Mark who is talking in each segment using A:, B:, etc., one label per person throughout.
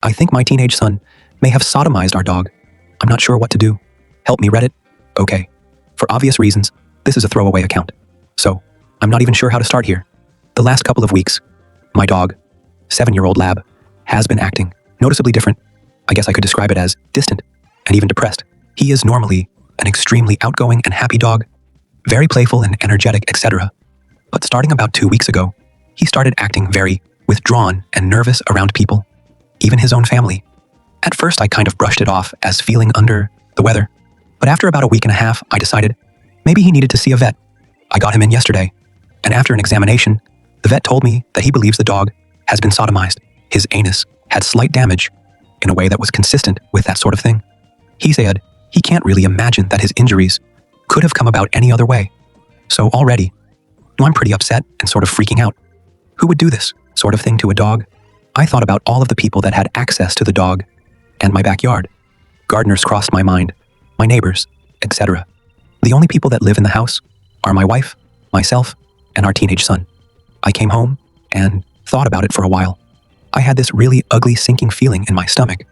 A: I think my teenage son may have sodomized our dog. I'm not sure what to do. Help me, Reddit. Okay. For obvious reasons, this is a throwaway account. So, I'm not even sure how to start here. The last couple of weeks, my dog, 7-year-old lab, has been acting noticeably different. I guess I could describe it as distant and even depressed. He is normally an extremely outgoing and happy dog, very playful and energetic, etc. But starting about 2 weeks ago, he started acting very withdrawn and nervous around people, even his own family. At first, I kind of brushed it off as feeling under the weather, but after about a week and a half, I decided maybe he needed to see a vet. I got him in yesterday, and after an examination, the vet told me that he believes the dog has been sodomized. His anus had slight damage in a way that was consistent with that sort of thing. He said he can't really imagine that his injuries could have come about any other way. So already, I'm pretty upset and sort of freaking out. Who would do this sort of thing to a dog? I thought about all of the people that had access to the dog and my backyard. Gardeners crossed my mind, my neighbors, etc. The only people that live in the house are my wife, myself, and our teenage son. I came home and thought about it for a while. I had this really ugly sinking feeling in my stomach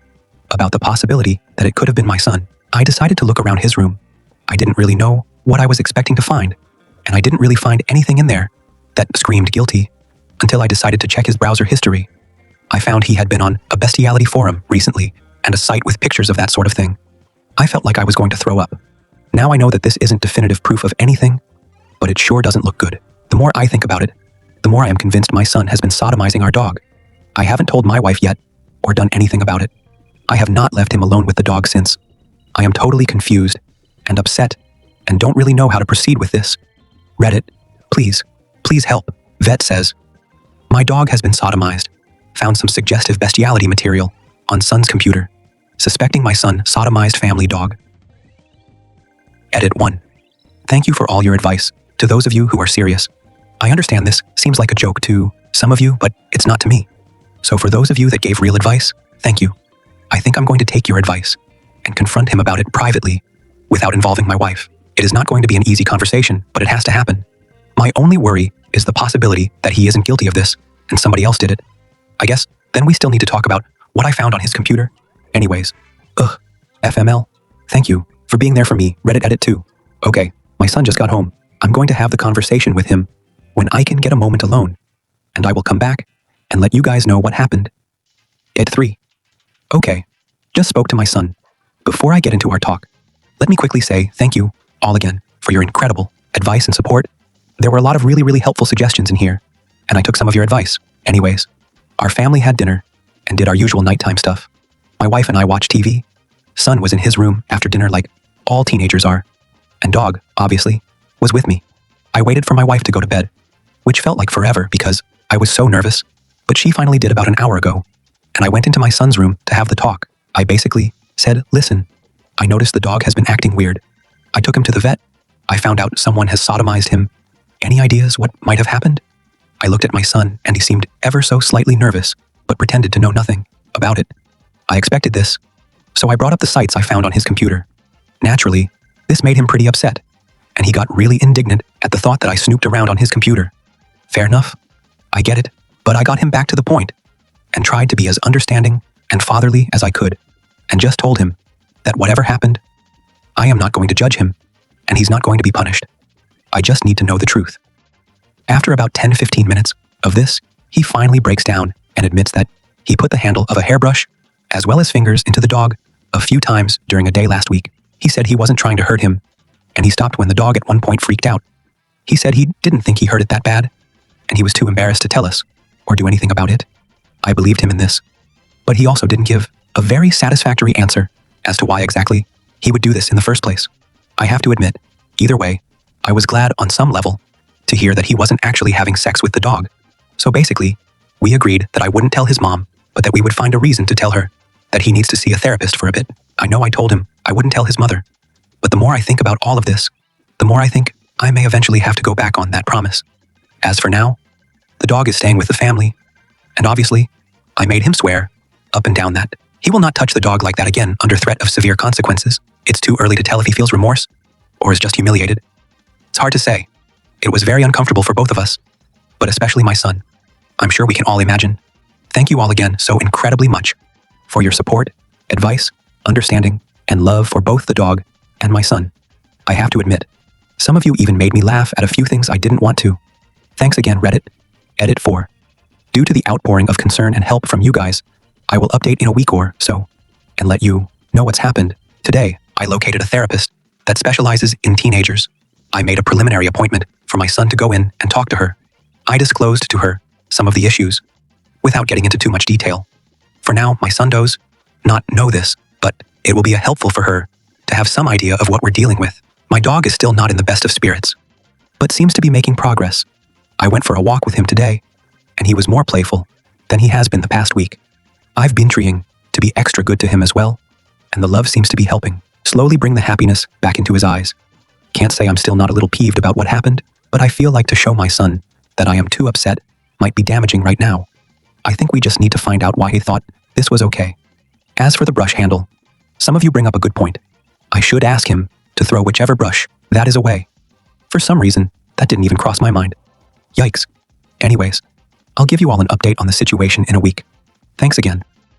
A: about the possibility that it could have been my son. I decided to look around his room. I didn't really know what I was expecting to find, and I didn't really find anything in there that screamed guilty until I decided to check his browser history. I found he had been on a bestiality forum recently and a site with pictures of that sort of thing. I felt like I was going to throw up. Now I know that this isn't definitive proof of anything, but it sure doesn't look good. The more I think about it, the more I am convinced my son has been sodomizing our dog. I haven't told my wife yet, or done anything about it. I have not left him alone with the dog since. I am totally confused and upset and don't really know how to proceed with this. Reddit, please help. Vet says, my dog has been sodomized. Found some suggestive bestiality material on son's computer. Suspecting my son sodomized family dog. Edit 1. Thank you for all your advice, to those of you who are serious. I understand this seems like a joke to some of you, but it's not to me. So for those of you that gave real advice, thank you. I think I'm going to take your advice and confront him about it privately without involving my wife. It is not going to be an easy conversation, but it has to happen. My only worry is the possibility that he isn't guilty of this and somebody else did it. I guess then we still need to talk about what I found on his computer. Anyways, FML, thank you for being there for me. Reddit edit 2. Okay, my son just got home. I'm going to have the conversation with him when I can get a moment alone, and I will come back and let you guys know what happened. Ed 3. Okay, just spoke to my son. Before I get into our talk, let me quickly say thank you all again for your incredible advice and support. There were a lot of really helpful suggestions in here, and I took some of your advice. Anyways, our family had dinner and did our usual nighttime stuff. My wife and I watched TV. Son was in his room after dinner like all teenagers are, and dog, obviously, was with me. I waited for my wife to go to bed, which felt like forever because I was so nervous, but she finally did about an hour ago, and I went into my son's room to have the talk. I basically said, listen, I noticed the dog has been acting weird. I took him to the vet. I found out someone has sodomized him. Any ideas what might have happened? I looked at my son and he seemed ever so slightly nervous, but pretended to know nothing about it. I expected this, so I brought up the sites I found on his computer. Naturally, this made him pretty upset, and he got really indignant at the thought that I snooped around on his computer. Fair enough, I get it, but I got him back to the point and tried to be as understanding and fatherly as I could, and just told him that whatever happened, I am not going to judge him, and he's not going to be punished. I just need to know the truth. After about 10-15 minutes of this, he finally breaks down and admits that he put the handle of a hairbrush as well as fingers into the dog a few times during a day last week. He said he wasn't trying to hurt him, and he stopped when the dog at one point freaked out. He said he didn't think he hurt it that bad, and he was too embarrassed to tell us or do anything about it. I believed him in this, but he also didn't give a very satisfactory answer as to why exactly he would do this in the first place. I have to admit, either way, I was glad on some level to hear that he wasn't actually having sex with the dog. So basically, we agreed that I wouldn't tell his mom, but that we would find a reason to tell her that he needs to see a therapist for a bit. I know I told him I wouldn't tell his mother, but the more I think about all of this, the more I think I may eventually have to go back on that promise. As for now, the dog is staying with the family, and obviously, I made him swear, up and down, that he will not touch the dog like that again under threat of severe consequences. It's too early to tell if he feels remorse, or is just humiliated. It's hard to say. It was very uncomfortable for both of us, but especially my son. I'm sure we can all imagine. Thank you all again so incredibly much. for your support, advice, understanding, and love for both the dog and my son. I have to admit, some of you even made me laugh at a few things I didn't want to. Thanks again, Reddit. Edit 4. Due to the outpouring of concern and help from you guys, I will update in a week or so and let you know what's happened. Today, I located a therapist that specializes in teenagers. I made a preliminary appointment for my son to go in and talk to her. I disclosed to her some of the issues without getting into too much detail. For now, my son does not know this, but it will be helpful for her to have some idea of what we're dealing with. My dog is still not in the best of spirits, but seems to be making progress. I went for a walk with him today, and he was more playful than he has been the past week. I've been trying to be extra good to him as well, and the love seems to be helping slowly bring the happiness back into his eyes. Can't say I'm still not a little peeved about what happened, but I feel like to show my son that I am too upset might be damaging right now. I think we just need to find out why he thought this was okay. As for the brush handle, some of you bring up a good point. I should ask him to throw whichever brush that is away. For some reason, that didn't even cross my mind. Yikes. Anyways, I'll give you all an update on the situation in a week. Thanks again.